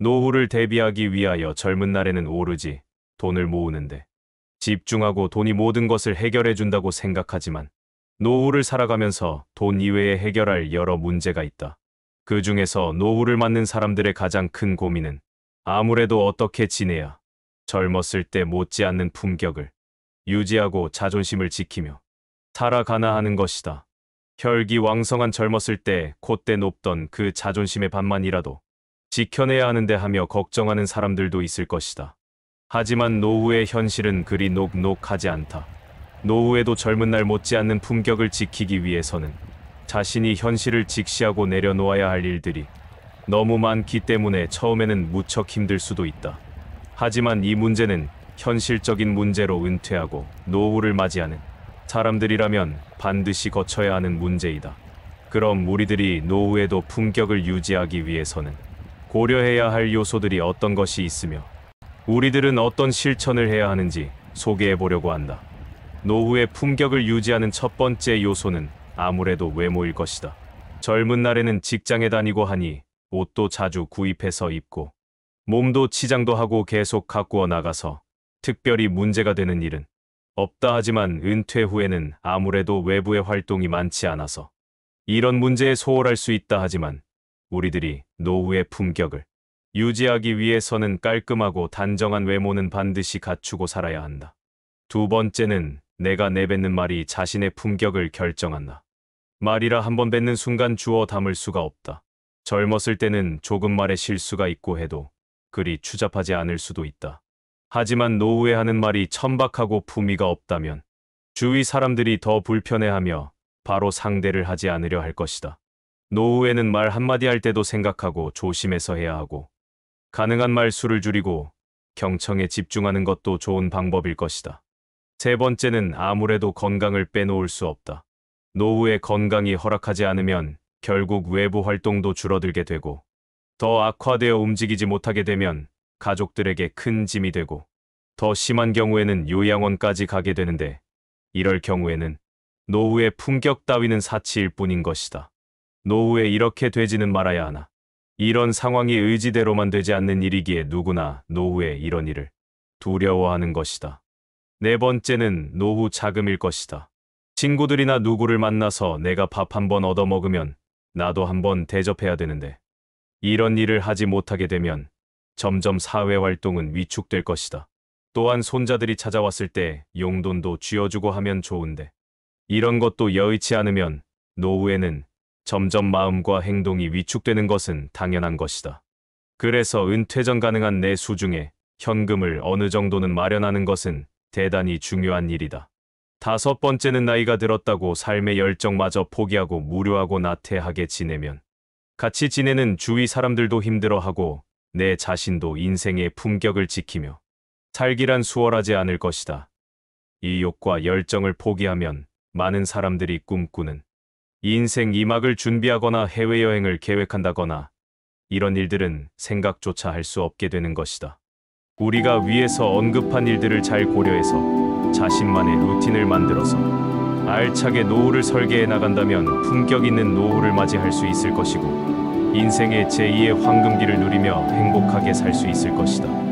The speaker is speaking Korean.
노후를 대비하기 위하여 젊은 날에는 오로지 돈을 모으는데 집중하고 돈이 모든 것을 해결해 준다고 생각하지만 노후를 살아가면서 돈 이외에 해결할 여러 문제가 있다. 그 중에서 노후를 맞는 사람들의 가장 큰 고민은 아무래도 어떻게 지내야 젊었을 때 못지않는 품격을 유지하고 자존심을 지키며 살아가나 하는 것이다. 혈기왕성한 젊었을 때 콧대 높던 그 자존심의 반만이라도 지켜내야 하는데 하며 걱정하는 사람들도 있을 것이다. 하지만 노후의 현실은 그리 녹록하지 않다. 노후에도 젊은 날 못지않는 품격을 지키기 위해서는 자신이 현실을 직시하고 내려놓아야 할 일들이 너무 많기 때문에 처음에는 무척 힘들 수도 있다. 하지만 이 문제는 현실적인 문제로 은퇴하고 노후를 맞이하는 사람들이라면 반드시 거쳐야 하는 문제이다. 그럼 우리들이 노후에도 품격을 유지하기 위해서는 고려해야 할 요소들이 어떤 것이 있으며 우리들은 어떤 실천을 해야 하는지 소개해 보려고 한다. 노후의 품격을 유지하는 첫 번째 요소는 아무래도 외모일 것이다. 젊은 날에는 직장에 다니고 하니 옷도 자주 구입해서 입고 몸도 치장도 하고 계속 가꾸어 나가서 특별히 문제가 되는 일은 없다. 하지만 은퇴 후에는 아무래도 외부의 활동이 많지 않아서 이런 문제에 소홀할 수 있다. 하지만 우리들이 노후의 품격을 유지하기 위해서는 깔끔하고 단정한 외모는 반드시 갖추고 살아야 한다. 두 번째는 내가 내뱉는 말이 자신의 품격을 결정한다. 말이라 한번 뱉는 순간 주워 담을 수가 없다. 젊었을 때는 조금 말에 실수가 있고 해도 그리 추잡하지 않을 수도 있다. 하지만 노후에 하는 말이 천박하고 품위가 없다면 주위 사람들이 더 불편해하며 바로 상대를 하지 않으려 할 것이다. 노후에는 말 한마디 할 때도 생각하고 조심해서 해야 하고 가능한 말수를 줄이고 경청에 집중하는 것도 좋은 방법일 것이다. 세 번째는 아무래도 건강을 빼놓을 수 없다. 노후에 건강이 허락하지 않으면 결국 외부 활동도 줄어들게 되고 더 악화되어 움직이지 못하게 되면 가족들에게 큰 짐이 되고 더 심한 경우에는 요양원까지 가게 되는데 이럴 경우에는 노후의 품격 따위는 사치일 뿐인 것이다. 노후에 이렇게 되지는 말아야 하나. 이런 상황이 의지대로만 되지 않는 일이기에 누구나 노후에 이런 일을 두려워하는 것이다. 네 번째는 노후 자금일 것이다. 친구들이나 누구를 만나서 내가 밥 한번 얻어먹으면 나도 한번 대접해야 되는데 이런 일을 하지 못하게 되면 점점 사회활동은 위축될 것이다. 또한 손자들이 찾아왔을 때 용돈도 쥐어주고 하면 좋은데 이런 것도 여의치 않으면 노후에는 점점 마음과 행동이 위축되는 것은 당연한 것이다. 그래서 은퇴 전 가능한 내수 중에 현금을 어느 정도는 마련하는 것은 대단히 중요한 일이다. 다섯 번째는 나이가 들었다고 삶의 열정마저 포기하고 무료하고 나태하게 지내면 같이 지내는 주위 사람들도 힘들어하고 내 자신도 인생의 품격을 지키며 살기란 수월하지 않을 것이다. 이욕과 열정을 포기하면 많은 사람들이 꿈꾸는 인생 2막을 준비하거나 해외여행을 계획한다거나 이런 일들은 생각조차 할 수 없게 되는 것이다. 우리가 위에서 언급한 일들을 잘 고려해서 자신만의 루틴을 만들어서 알차게 노후를 설계해 나간다면 품격 있는 노후를 맞이할 수 있을 것이고 인생의 제2의 황금기를 누리며 행복하게 살 수 있을 것이다.